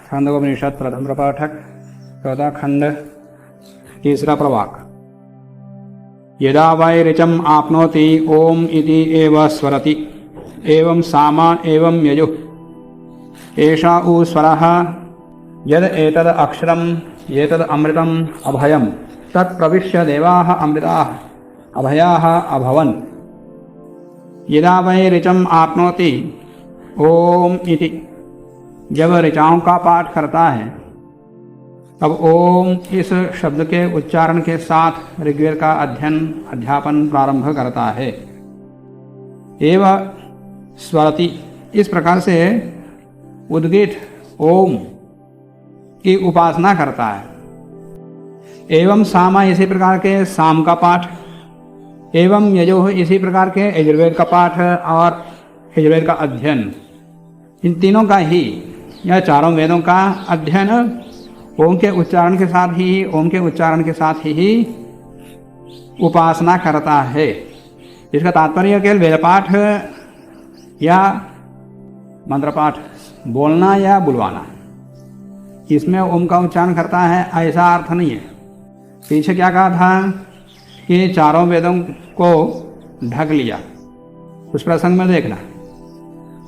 छांदोपनिषद प्रथम प्रपाठक चौथा खंड तीसरा प्रवाक। यदा वै ऋचं आप्नोति ओम इति एव स्वरति एवं साम एवं यजुः एषा उ स्वरः यद एतद् अक्षरम् एतद् अमृतम् अभयम् तत् प्रविश्य देवाः अमृताः अभयाः अभवन्। यदा वै ऋचं आप्नोति ओम इति, जब ऋचाओं का पाठ करता है तब ओम इस शब्द के उच्चारण के साथ ऋग्वेद का अध्यापन प्रारंभ करता है। एवं स्वरति, इस प्रकार से उद्गीत ओम की उपासना करता है। एवं सामा, इसी प्रकार के साम का पाठ, एवं यजो, इसी प्रकार के यजुर्वेद का पाठ और यजुर्वेद का अध्ययन, इन तीनों का ही या चारों वेदों का अध्ययन ओम के उच्चारण के साथ ही उपासना करता है। इसका तात्पर्य केवल वेद पाठ या मंत्र पाठ बोलना या बुलवाना, इसमें ओम का उच्चारण करता है ऐसा अर्थ नहीं है। पीछे क्या कहा था कि चारों वेदों को ढक लिया, उस प्रसंग में देखना।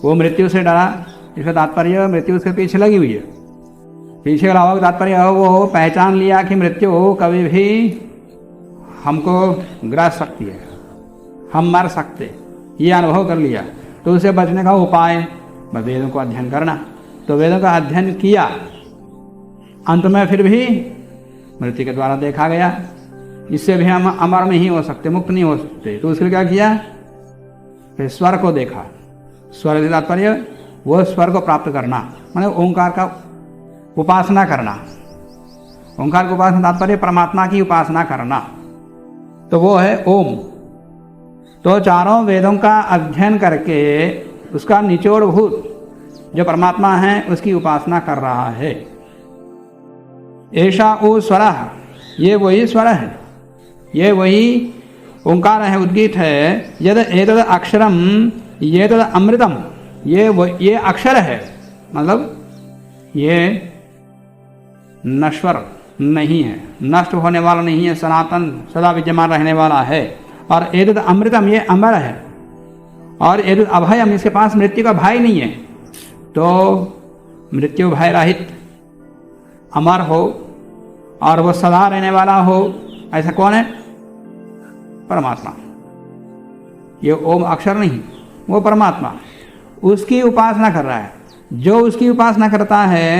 वो मृत्यु से डरा, इसका तात्पर्य मृत्यु उसके पीछे लगी हुई है। पीछे अलावा का तात्पर्य वो पहचान लिया कि मृत्यु कभी भी हमको ग्रस सकती है, हम मर सकते, ये अनुभव कर लिया। तो उसे बचने का उपाय वेदों को अध्ययन करना। तो वेदों का अध्ययन किया, अंत में फिर भी मृत्यु के द्वारा देखा गया, इससे भी हम अमर नहीं हो सकते, मुक्त नहीं हो सकते। तो उसके लिए क्या किया, फिर स्वर को देखा। स्वर का तात्पर्य वो स्वर को प्राप्त करना, माने ओंकार का उपासना करना। ओंकार की उपासना तात्पर्य परमात्मा की उपासना करना, तो वो है ओम। तो चारों वेदों का अध्ययन करके उसका निचोड़भूत जो परमात्मा है उसकी उपासना कर रहा है। ऐसा उ स्वरः, ये वही स्वर है, ये वही ओंकार है, उद्गीत है। यद एतद् अक्षरम एतद् अमृतम, ये अक्षर है, मतलब ये नश्वर नहीं है, नष्ट होने वाला नहीं है, सनातन सदा विद्यमान रहने वाला है। और एतद् अमृतम, ये अमर है। और एतद् अभयम, इसके पास मृत्यु का भय नहीं है। तो मृत्यु भय रहित अमर हो और वो सदा रहने वाला हो, ऐसा कौन है? परमात्मा। ये ओम अक्षर नहीं, वो परमात्मा, उसकी उपासना कर रहा है। जो उसकी उपासना करता है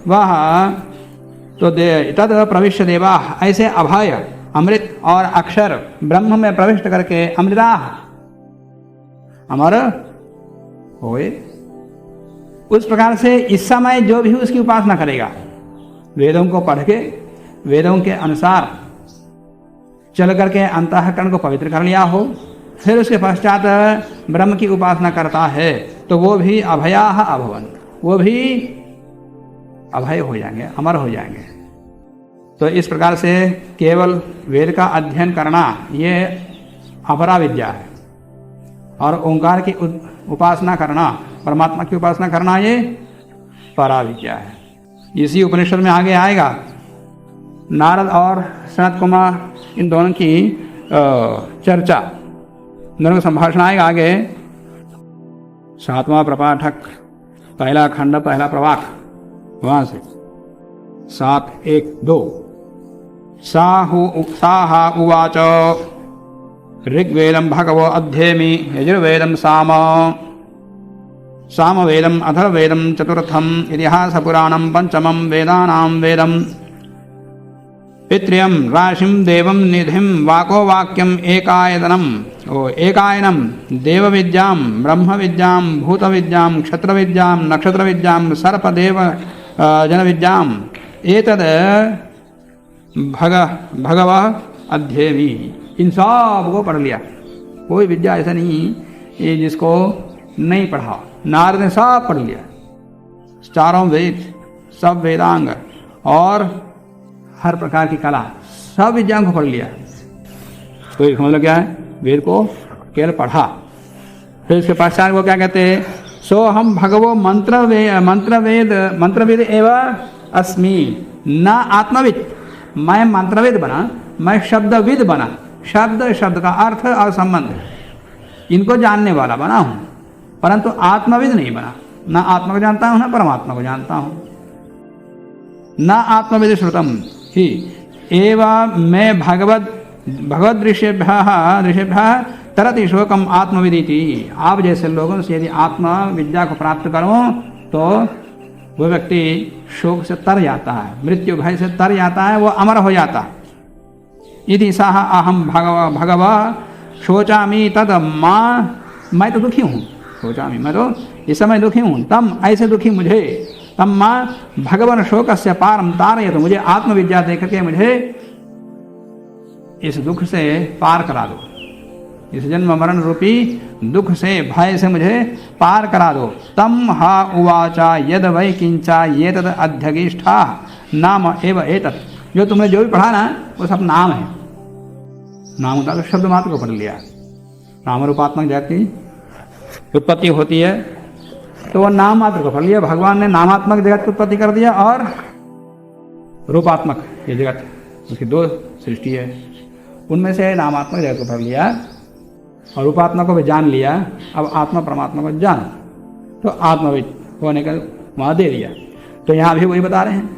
वह तो तद प्रविश्य देवा, ऐसे अभय अमृत और अक्षर ब्रह्म में प्रविष्ट करके अमृता अमर होए। उस प्रकार से इस समय जो भी उसकी उपासना करेगा, वेदों को पढ़ के वेदों के अनुसार चल करके अंतःकरण को पवित्र कर लिया हो, फिर उसके पश्चात ब्रह्म की उपासना करता है, तो वो भी अभयाः अभवन, वो भी अभय हो जाएंगे, अमर हो जाएंगे। तो इस प्रकार से केवल वेद का अध्ययन करना ये अपरा विद्या है, और ओंकार की उपासना करना, परमात्मा की उपासना करना, ये परा विद्या है। इसी उपनिषद में आगे आएगा, नारद और सनत कुमार इन दोनों की चर्चा, दोनों का संभाषण आएगा आगे। सातवां प्रपाठक, पहला खंड, पहला प्रवाक, वहां से 7-1-2। साहा उवाच ऋग्वेदं भगवो अध्येमि यजुर्वेदं सामवेदम् अथर्ववेदं चतुर्थम् इतिहासपुराणं पंचमं वेदानां वेदम् पितृयं राशिं देवं निधिं वाको वाक्यम् एकायनं देवविद्यां ब्रह्मविद्यां भूतविद्यां क्षत्रविद्यां नक्षत्रविद्यां सर्पदेव जनविद्यां एतद् भगवः अध्येमि। इन सब को पढ़ लिया, कोई विद्या ऐसा नहीं ये जिसको नहीं पढ़ा। नारद ने सब पढ़ लिया, चारों वेद, सब वेदांग और हर प्रकार की कला, सब विद्याओं को पढ़ लिया। तो इसका मतलब क्या है, वेद को केवल पढ़ा। फिर उसके पश्चात वो क्या कहते हैं, सो हम भगवो मंत्रवेद एवं अस्मि न आत्मविद। मैं मंत्रवेद बना, मैं शब्दविद बना। शब्द का अर्थ और संबंध इनको जानने वाला बना हूं, परंतु आत्मविद नहीं बना। न आत्मा को जानता हूं, न परमात्मा को जानता हूं। न आत्मविद श्रुतम ही एवं मैं भगवद ऋषिभ्यः तरति शोकम आत्मविदिति। आप जैसे लोगों से यदि आत्मा विद्या को प्राप्त करो तो वो व्यक्ति शोक से तर जाता है, मृत्यु भय से तर जाता है, वो अमर हो जाता है। इति सह अहम भगव शोचामि तद माँ, मैं तो दुखी हूँ, शोचामि मैं तो इस समय दुखी हूँ, तम ऐसे दुखी मुझे, तम माँ भगवान शोकस्य पारम तारयतु, मुझे आत्मविद्या देकर के मुझे इस दुख से पार करा दो, इस जन्म मरण रूपी दुख से, भय से मुझे पार करा दो। तम हा उवाचा यद वै किंचा ये तद अध्यगिष्ठा नाम एव एतत्। जो तुमने जो भी पढ़ा ना वो सब नाम है। नाम होता तो शब्द मात्र को पढ़ लिया। नाम रूपात्मक जगत की उत्पत्ति होती है तो वो नाम मात्र को पढ़ लिया। भगवान ने नामात्मक जगत की उत्पत्ति कर दिया और रूपात्मक ये जगत, उसकी दो सृष्टि है, उनमें से नामात्मक जगत को पढ़ लिया और रूपात्मा को भी जान लिया। अब आत्मा परमात्मा को जान, तो आत्मविद होने का वहां दे दिया। तो यहां भी वही बता रहे हैं,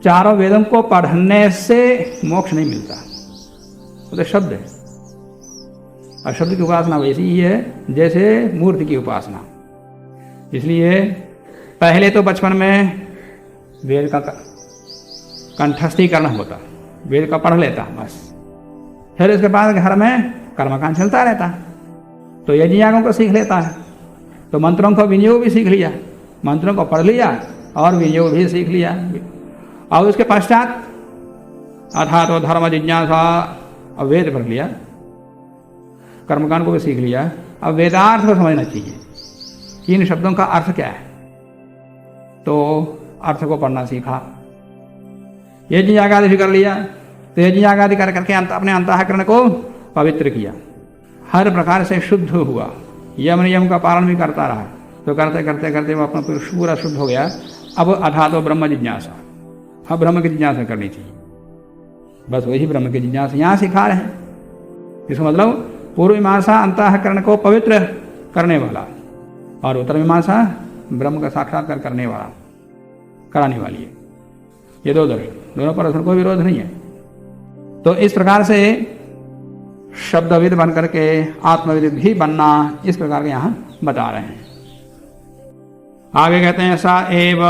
चारों वेदों को पढ़ने से मोक्ष नहीं मिलता, वो तो शब्द है। और शब्द की उपासना वैसी ही है जैसे मूर्ति की उपासना। इसलिए पहले तो बचपन में वेद का कंठस्थीकरण होता, वेद का पढ़ लेता बस, फिर इसके बाद घर में कर्मकांड चलता रहता। तो यज्ञ यागों को सीख लेता है, तो मंत्रों को विनियोग भी सीख लिया, मंत्रों को पढ़ लिया और विनियोग भी सीख लिया। और उसके पश्चात अर्थात तो धर्म जिज्ञासा, अब वेद पढ़ लिया, कर्मकांड को भी सीख लिया। अब वेदार्थ को समझना चाहिए कि इन शब्दों का अर्थ क्या है, तो अर्थ को पढ़ना सीखा। यज्ञ याग आदि भी कर लिया, तो यज्ञ याग आदि कर करके अपने अंतःकरण को पवित्र किया, हर प्रकार से शुद्ध हुआ, यम नियम का पालन भी करता रहा। तो करते करते करते वो अपना पूरा शुद्ध हो गया। अब अथा तो ब्रह्म जिज्ञासा, अब ब्रह्म की जिज्ञासा करनी चाहिए, बस वही ब्रह्म की जिज्ञासा यहाँ सिखा रहे हैं। इसका मतलब पूर्व मीमांसा अंतःकरण को पवित्र करने वाला और उत्तर मीमांसा ब्रह्म का साक्षात्कार करने वाला, कराने वाली है। ये दो दर्शन, दोनों परस्पर कोई विरोध नहीं है। तो इस प्रकार से शब्दविद बन करके आत्मविद भी बनना, इस प्रकार के यहाँ बता रहे हैं। आगे कहते हैं सा एव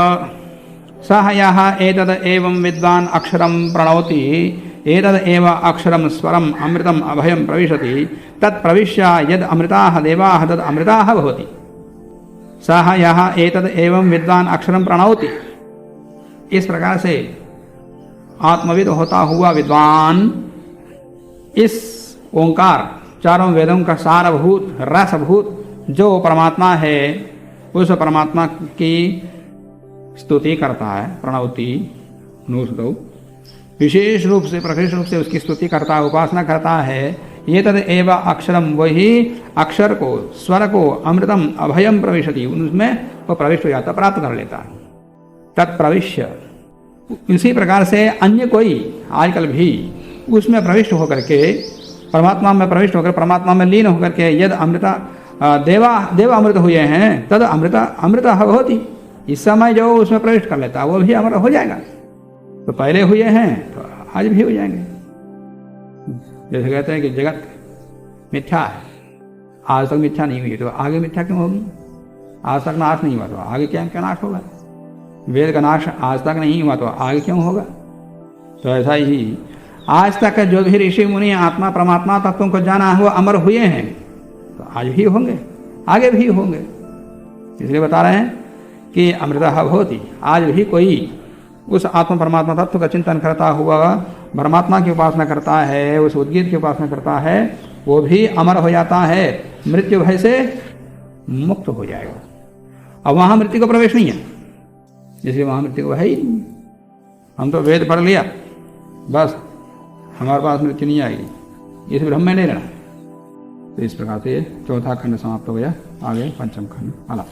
सह यः एतद एवं विद्वान अक्षरम प्रणौति एतद एव अक्षरम स्वरम अमृतम अभयम प्रविशति तत्प्रविश्य यद अमृताः देवाः तद अमृताः भवति। सह यः एतद एवं विद्वान अक्षरम प्रणौति, इस प्रकार से आत्मविद होता हुआ विद्वान इस ओंकार, चारों वेदों का सारभूत रसभूत जो परमात्मा है, उस परमात्मा की स्तुति करता है। प्रणौति नुस्तौ, विशेष रूप से प्रकृष्ट रूप से उसकी स्तुति करता है, उपासना करता है। ये तद एव अक्षरम, वही अक्षर को, स्वर को, अमृतम अभयम प्रविशति, उसमें वो प्रविष्ट हो जाता, प्राप्त कर लेता है। तत्प्रविश्य, इसी प्रकार से अन्य कोई आजकल भी उसमें प्रविष्ट होकर के, परमात्मा में प्रविष्ट होकर, परमात्मा में लीन होकर के यद अमृता देव अमृत हुए हैं तद अमृता भवति, इस समय जो उसमें प्रविष्ट कर लेता वो भी अमर हो जाएगा। तो पहले हुए हैं तो आज भी हो जाएंगे। जैसे कहते हैं कि जगत मिथ्या है, आज तक मिथ्या नहीं हुई तो आगे मिथ्या क्यों होगी? आज तक नाश नहीं हुआ तो आगे क्या क्या नाश होगा? वेद का नाश आज तक नहीं हुआ तो आगे क्यों होगा? तो ऐसा ही आज तक जो भी ऋषि मुनि आत्मा परमात्मा तत्वों को जाना हुआ अमर हुए हैं तो आज भी होंगे, आगे भी होंगे। इसलिए बता रहे हैं कि अमृतः भवति, आज भी कोई उस आत्मा परमात्मा तत्व का चिंतन करता हुआ परमात्मा की उपासना करता है, उस उद्गीत की उपासना करता है, वो भी अमर हो जाता है, मृत्यु भय से मुक्त हो जाएगा। अब वहां मृत्यु का प्रवेश नहीं है, इसलिए वहां मृत्यु को है ही नहीं। हम तो वेद पढ़ लिया, बस हमारे पास मृत्यु नहीं आएगी, इस ब्रह्म में नहीं रहना। तो इस प्रकार से चौथा खंड समाप्त हो गया। आगे पंचम खंड आला।